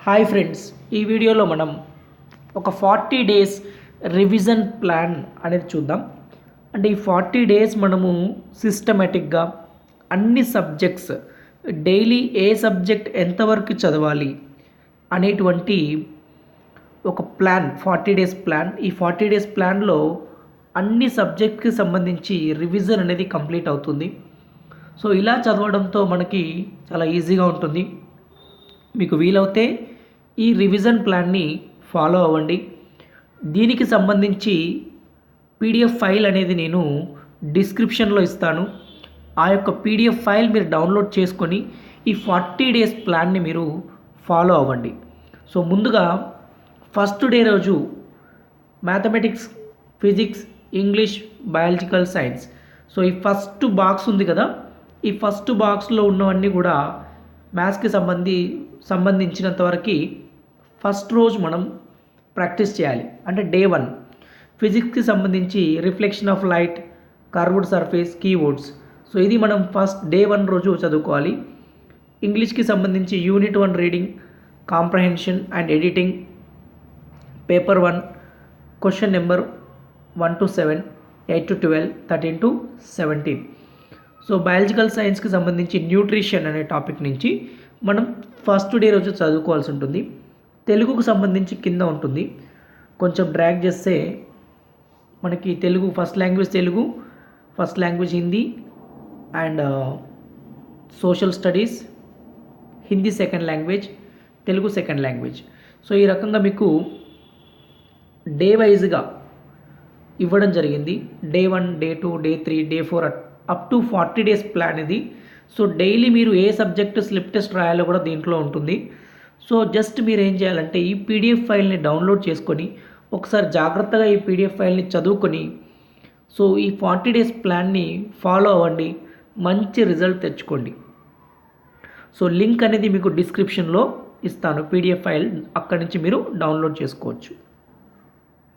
Hi friends, ఈ వీడియోలో మనం ఒక 40 డేస్ రివిజన్ ప్లాన్ అనేది చూద్దాం. అంటే ఈ 40 డేస్ మనము సిస్టమేటిక్గా అన్ని సబ్జెక్ట్స్ డైలీ ఏ సబ్జెక్ట్ ఎంతవరకు చదవాలి అనేటువంటి ఒక ప్లాన్, 40 డేస్ ప్లాన్. ఈ 40 డేస్ ప్లాన్లో అన్ని సబ్జెక్ట్కి సంబంధించి రివిజన్ అనేది కంప్లీట్ అవుతుంది. సో ఇలా చదవడంతో మనకి చాలా ఈజీగా ఉంటుంది. మీకు వీలవుతే ఈ రివిజన్ ప్లాన్ని ఫాలో అవ్వండి. దీనికి సంబంధించి పీడిఎఫ్ ఫైల్ అనేది నేను డిస్క్రిప్షన్లో ఇస్తాను. ఆ యొక్క పీడిఎఫ్ ఫైల్ మీరు డౌన్లోడ్ చేసుకొని ఈ 40 డేస్ ప్లాన్ని మీరు ఫాలో అవ్వండి. సో ముందుగా ఫస్ట్ డే రోజు mathematics, physics, English, biological science. So ఈ ఫస్ట్ బాక్స్ ఉంది కదా, ఈ ఫస్ట్ బాక్స్లో ఉన్నవన్నీ కూడా మ్యాథ్స్కి సంబంధించినంతవరకు ఫస్ట్ రోజు మనం ప్రాక్టీస్ చేయాలి. అంటే డే 1 ఫిజిక్స్కి సంబంధించి reflection of light, curved surface, keywords. So ఇది మనం ఫస్ట్ డే 1 రోజు చదువుకోవాలి. ఇంగ్లీష్కి సంబంధించి unit 1 reading, comprehension and editing, paper 1, question number 1 to 7, 8 to 12, 13 to 17. So biological సైన్స్కి సంబంధించి న్యూట్రిషన్ అనే టాపిక్ నుంచి మనం ఫస్ట్ డే రోజు చదువుకోవాల్సి ఉంటుంది. తెలుగుకు సంబంధించి కింద ఉంటుంది, కొంచెం డ్రాగ్ చేస్తే మనకి Telugu first language Telugu, first language Hindi and social studies, Hindi second language, Telugu second language. So ఈ రకంగా మీకు డే వైజ్గా ఇవ్వడం జరిగింది. Day 1, day 2, day 3, day 4 up to 40 days plan ఇది. సో డైలీ మీరు ఏ సబ్జెక్ట్ స్లిప్ టెస్ట్ రాయాలో కూడా దీంట్లో ఉంటుంది. సో జస్ట్ మీరు ఏం చేయాలంటే ఈ పీడిఎఫ్ ఫైల్ని డౌన్లోడ్ చేసుకొని ఒకసారి జాగ్రత్తగా ఈ పీడిఎఫ్ ఫైల్ని చదువుకొని సో ఈ 40 డేస్ ప్లాన్ని ఫాలో అవ్వండి, మంచి రిజల్ట్ తెచ్చుకోండి. సో లింక్ అనేది మీకు డిస్క్రిప్షన్లో ఇస్తాను, పీడిఎఫ్ ఫైల్, అక్కడి నుంచి మీరు డౌన్లోడ్ చేసుకోవచ్చు.